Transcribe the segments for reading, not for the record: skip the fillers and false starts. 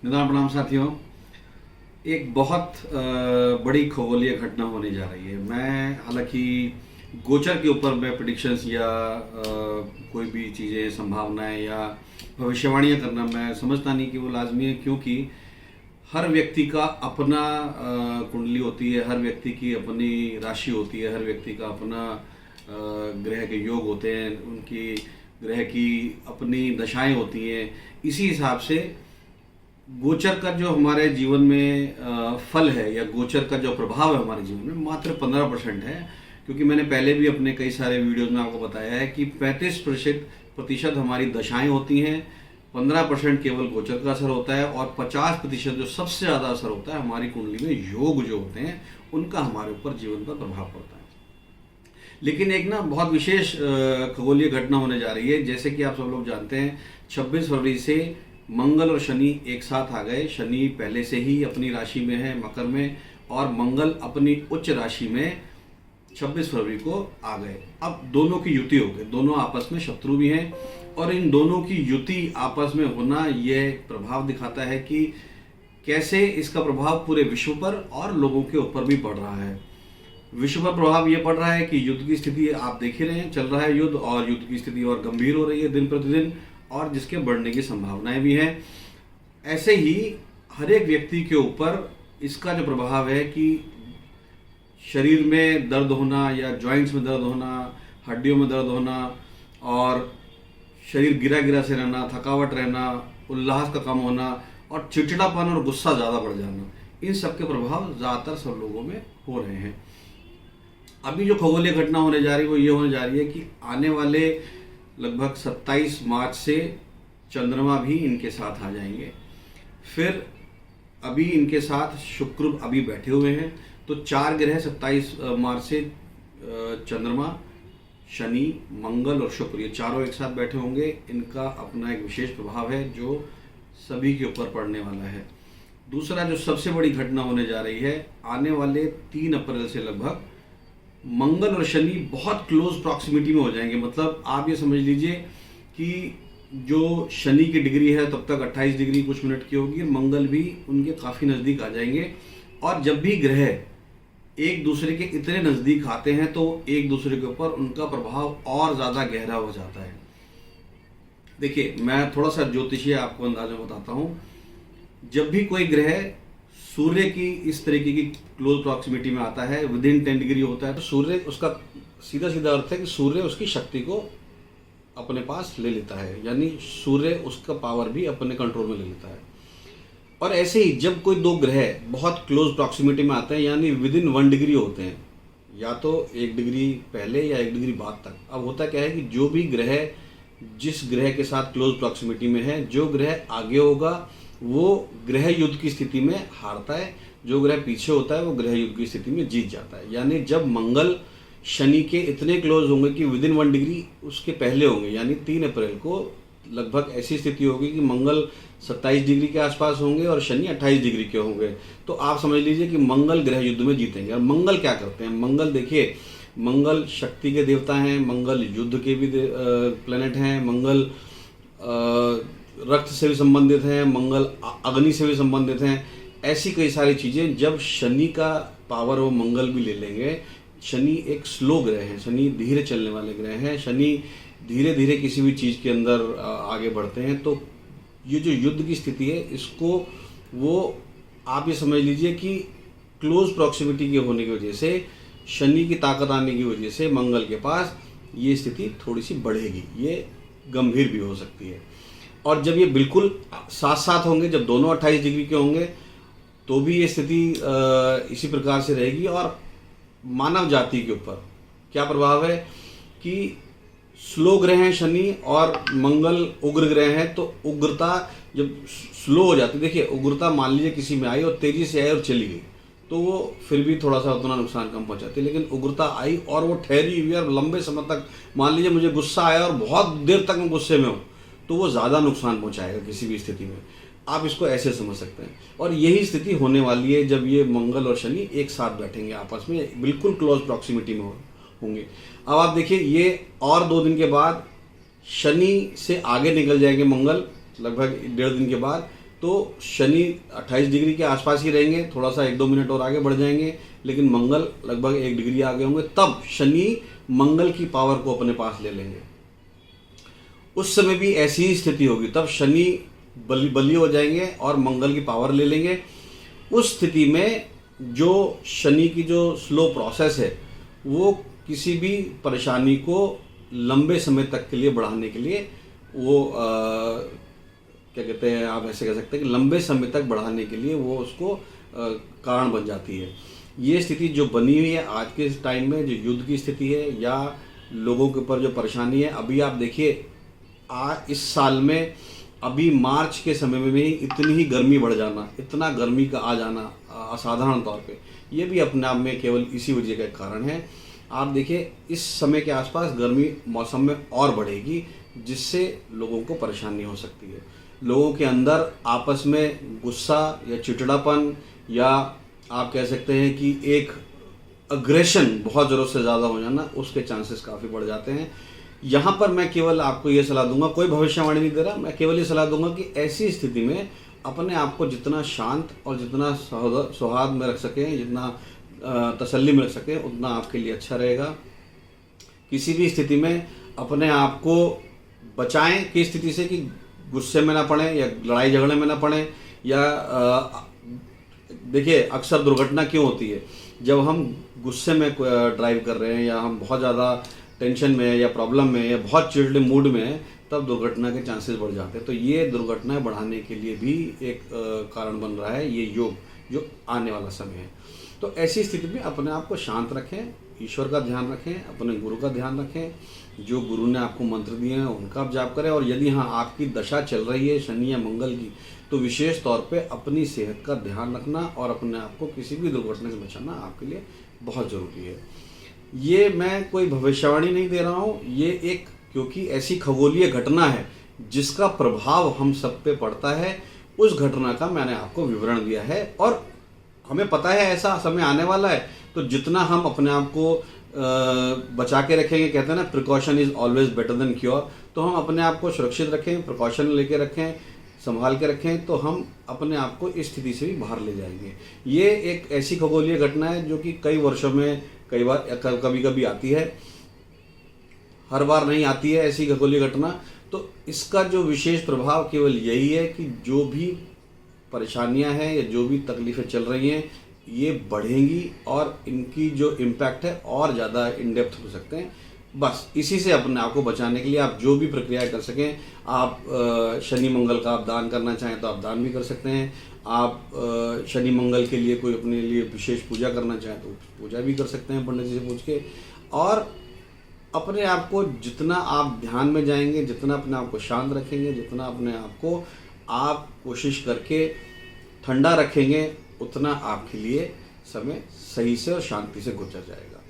निदान प्रणाम साथियों। एक बहुत बड़ी खगोलीय घटना होने जा रही है। मैं हालांकि गोचर के ऊपर मैं प्रिडिक्शंस या कोई भी चीज़ें संभावनाएं या भविष्यवाणियां करना मैं समझता नहीं कि वो लाजमी है, क्योंकि हर व्यक्ति का अपना कुंडली होती है, हर व्यक्ति की अपनी राशि होती है, हर व्यक्ति का अपना ग्रह के योग होते हैं, उनकी ग्रह की अपनी दशाएं होती हैं। इसी हिसाब से गोचर का जो हमारे जीवन में फल है या गोचर का जो प्रभाव है हमारे जीवन में मात्र 15% है। क्योंकि मैंने पहले भी अपने कई सारे वीडियोज में आपको बताया है कि 35% हमारी दशाएं होती हैं, 15% केवल गोचर का असर होता है और 50% जो सबसे ज़्यादा असर होता है हमारी कुंडली में योग जो होते हैं उनका हमारे ऊपर जीवन पर प्रभाव पड़ता है। लेकिन एक ना बहुत विशेष खगोलीय घटना होने जा रही है। जैसे कि आप सब लोग जानते हैं, 26 फरवरी से मंगल और शनि एक साथ आ गए। शनि पहले से ही अपनी राशि में है, मकर में, और मंगल अपनी उच्च राशि में 26 फरवरी को आ गए। अब दोनों की युति हो गई, दोनों आपस में शत्रु भी हैं, और इन दोनों की युति आपस में होना यह प्रभाव दिखाता है कि कैसे इसका प्रभाव पूरे विश्व पर और लोगों के ऊपर भी पड़ रहा है। विश्व पर प्रभाव यह पड़ रहा है कि युद्ध की स्थिति आप देख ही रहे हैं, चल रहा है युद्ध, और युद्ध की स्थिति और गंभीर हो रही है दिन प्रतिदिन, और जिसके बढ़ने की संभावनाएं भी हैं। ऐसे ही हर एक व्यक्ति के ऊपर इसका जो प्रभाव है कि शरीर में दर्द होना या जॉइंट्स में दर्द होना, हड्डियों में दर्द होना, और शरीर गिरा गिरा से रहना, थकावट रहना, उल्लास का कम होना, और चिड़चिड़ापन और गुस्सा ज़्यादा बढ़ जाना, इन सब के प्रभाव ज़्यादातर सब लोगों में हो रहे हैं। अभी जो खगोलीय घटना होने जा रही है वो ये होने जा रही है कि आने वाले लगभग 27 मार्च से चंद्रमा भी इनके साथ आ जाएंगे। फिर अभी इनके साथ शुक्र अभी बैठे हुए हैं, तो 4 ग्रह 27 मार्च से चंद्रमा, शनि, मंगल और शुक्र, ये चारों एक साथ बैठे होंगे। इनका अपना एक विशेष प्रभाव है जो सभी के ऊपर पड़ने वाला है। दूसरा जो सबसे बड़ी घटना होने जा रही है, आने वाले 3 अप्रैल से लगभग मंगल और शनि बहुत क्लोज प्रॉक्सिमिटी में हो जाएंगे। मतलब आप ये समझ लीजिए कि जो शनि की डिग्री है तब तक 28 डिग्री कुछ मिनट की होगी, मंगल भी उनके काफ़ी नज़दीक आ जाएंगे। और जब भी ग्रह एक दूसरे के इतने नज़दीक आते हैं तो एक दूसरे के ऊपर उनका प्रभाव और ज़्यादा गहरा हो जाता है। देखिए, मैं थोड़ा सा ज्योतिषीय आपको अंदाजा बताता हूँ। जब भी कोई ग्रह सूर्य की इस तरीके की क्लोज प्रॉक्सिमिटी में आता है, विद इन 10 डिग्री होता है, तो सूर्य, उसका सीधा सीधा अर्थ है कि सूर्य उसकी शक्ति को अपने पास ले लेता है, यानी सूर्य उसका पावर भी अपने कंट्रोल में ले लेता है। और ऐसे ही जब कोई दो ग्रह बहुत क्लोज प्रॉक्सिमिटी में आते हैं, यानी विद इन 1 डिग्री होते हैं, या तो 1 डिग्री पहले या 1 डिग्री बाद तक। अब होता क्या है कि जो भी ग्रह जिस ग्रह के साथ क्लोज प्रॉक्सिमिटी में है, जो ग्रह आगे होगा वो ग्रह युद्ध की स्थिति में हारता है, जो ग्रह पीछे होता है वो ग्रह युद्ध की स्थिति में जीत जाता है। यानी जब मंगल शनि के इतने क्लोज होंगे कि विद इन 1 डिग्री उसके पहले होंगे, यानी 3 अप्रैल को लगभग ऐसी स्थिति होगी कि मंगल 27 डिग्री के आसपास होंगे और शनि 28 डिग्री के होंगे, तो आप समझ लीजिए कि मंगल ग्रह युद्ध में जीतेंगे। और मंगल क्या करते हैं? मंगल, देखिए, मंगल शक्ति के देवता हैं, मंगल युद्ध के भी प्लेनेट हैं, मंगल रक्त से भी संबंधित हैं, मंगल अग्नि से भी संबंधित हैं। ऐसी कई सारी चीज़ें, जब शनि का पावर वो मंगल भी ले लेंगे। शनि एक स्लो ग्रह है, शनि धीरे चलने वाले ग्रह हैं, शनि धीरे धीरे किसी भी चीज़ के अंदर आगे बढ़ते हैं। तो ये जो युद्ध की स्थिति है, इसको वो आप ये समझ लीजिए कि क्लोज प्रॉक्सिमिटी के होने की वजह से, शनि की ताकत आने की वजह से मंगल के पास ये स्थिति थोड़ी सी बढ़ेगी, ये गंभीर भी हो सकती है। और जब ये बिल्कुल साथ साथ होंगे, जब दोनों 28 डिग्री के होंगे, तो भी ये स्थिति इसी प्रकार से रहेगी। और मानव जाति के ऊपर क्या प्रभाव है कि स्लो ग्रह हैं शनि और मंगल उग्र ग्रह हैं, तो उग्रता जब स्लो हो जाती है, देखिए उग्रता मान लीजिए किसी में आई और तेजी से आई और चली गई, तो वो फिर भी थोड़ा सा उतना नुकसान कम पहुंचाती है। लेकिन उग्रता आई और वो ठहरी हुई और लंबे समय तक, मान लीजिए मुझे गुस्सा आया और बहुत देर तक मैं गुस्से में हूँ, तो वो ज़्यादा नुकसान पहुंचाएगा किसी भी स्थिति में। आप इसको ऐसे समझ सकते हैं। और यही स्थिति होने वाली है जब ये मंगल और शनि एक साथ बैठेंगे आपस में, बिल्कुल क्लोज प्रॉक्सिमिटी में होंगे। अब आप देखिए, ये और 2 दिन के बाद शनि से आगे निकल जाएंगे मंगल, लगभग 1.5 दिन के बाद तो शनि 28 डिग्री के आसपास ही रहेंगे, थोड़ा सा 1-2 मिनट और आगे बढ़ जाएंगे, लेकिन मंगल लगभग 1 डिग्री आगे होंगे, तब शनि मंगल की पावर को अपने पास ले लेंगे। उस समय भी ऐसी ही स्थिति होगी, तब शनि बली हो जाएंगे और मंगल की पावर ले लेंगे। उस स्थिति में जो शनि की जो स्लो प्रोसेस है वो किसी भी परेशानी को लंबे समय तक के लिए बढ़ाने के लिए वो क्या कहते हैं, आप ऐसे कह सकते हैं कि लंबे समय तक बढ़ाने के लिए वो उसको कारण बन जाती है। ये स्थिति जो बनी हुई है आज के टाइम में, जो युद्ध की स्थिति है या लोगों के ऊपर जो परेशानी है, अभी आप देखिए इस साल में अभी मार्च के समय में भी इतनी ही गर्मी बढ़ जाना, इतना गर्मी का आ जाना असाधारण तौर पे, ये भी अपने आप में केवल इसी वजह का कारण है। आप देखिए इस समय के आसपास गर्मी मौसम में और बढ़ेगी, जिससे लोगों को परेशानी हो सकती है। लोगों के अंदर आपस में गुस्सा या चिड़चिड़ापन या आप कह सकते हैं कि एक अग्रेशन बहुत ज़रूरत से ज़्यादा हो जाना, उसके चांसेस काफ़ी बढ़ जाते हैं। यहाँ पर मैं केवल आपको ये सलाह दूंगा, कोई भविष्यवाणी नहीं दे रहा, मैं केवल ये सलाह दूंगा कि ऐसी स्थिति में अपने आप को जितना शांत और जितना सौहार्द में रख सकें, जितना तसल्ली में रख सकें, उतना आपके लिए अच्छा रहेगा। किसी भी स्थिति में अपने आप को बचाएं कि स्थिति से कि गुस्से में ना पड़ें या लड़ाई झगड़े में ना पड़ें। या देखिए अक्सर दुर्घटना क्यों होती है, जब हम गुस्से में ड्राइव कर रहे हैं या हम बहुत ज़्यादा टेंशन में या प्रॉब्लम में या बहुत चिड़चिड़े मूड में हैं, तब दुर्घटना के चांसेस बढ़ जाते हैं। तो ये दुर्घटनाएं बढ़ाने के लिए भी एक कारण बन रहा है ये योग, जो आने वाला समय है। तो ऐसी स्थिति में अपने आप को शांत रखें, ईश्वर का ध्यान रखें, अपने गुरु का ध्यान रखें, जो गुरु ने आपको मंत्र दिए हैं उनका आप जाप करें। और यदि हाँ आपकी दशा चल रही है शनि या मंगल की, तो विशेष तौर पे अपनी सेहत का ध्यान रखना और अपने आप को किसी भी दुर्घटना से बचाना आपके लिए बहुत ज़रूरी है। ये मैं कोई भविष्यवाणी नहीं दे रहा हूँ, ये एक क्योंकि ऐसी खगोलीय घटना है जिसका प्रभाव हम सब पे पड़ता है, उस घटना का मैंने आपको विवरण दिया है। और हमें पता है ऐसा समय आने वाला है, तो जितना हम अपने आप को बचा के रखेंगे, कहते हैं ना precaution is always better than cure, तो हम अपने आप को सुरक्षित रखें, प्रिकॉशन लेके रखें, संभाल के रखें, तो हम अपने आप को इस स्थिति से भी बाहर ले जाएंगे। ये एक ऐसी खगोलीय घटना है जो कि कई वर्षों में कई बार कभी कभी आती है, हर बार नहीं आती है ऐसी खगोलीय घटना। तो इसका जो विशेष प्रभाव केवल यही है कि जो भी परेशानियां हैं या जो भी तकलीफ़ें चल रही हैं ये बढ़ेंगी और इनकी जो इम्पैक्ट है और ज़्यादा इन डेप्थ हो सकते हैं। बस इसी से अपने आप को बचाने के लिए आप जो भी प्रक्रिया कर सकें, आप शनि मंगल का आप दान करना चाहें तो आप दान भी कर सकते हैं। आप शनि मंगल के लिए कोई अपने लिए विशेष पूजा करना चाहें तो पूजा भी कर सकते हैं पंडित जी से पूछ के। और अपने आप को जितना आप ध्यान में जाएंगे, जितना अपने आप को शांत रखेंगे, जितना अपने आप को आप कोशिश करके ठंडा रखेंगे, उतना आपके लिए समय सही से और शांति से गुजर जाएगा।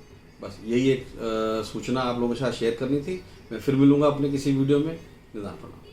बस यही एक सूचना आप लोगों के साथ शेयर करनी थी। मैं फिर मिलूंगा अपने किसी वीडियो में। निदान प्रणाम।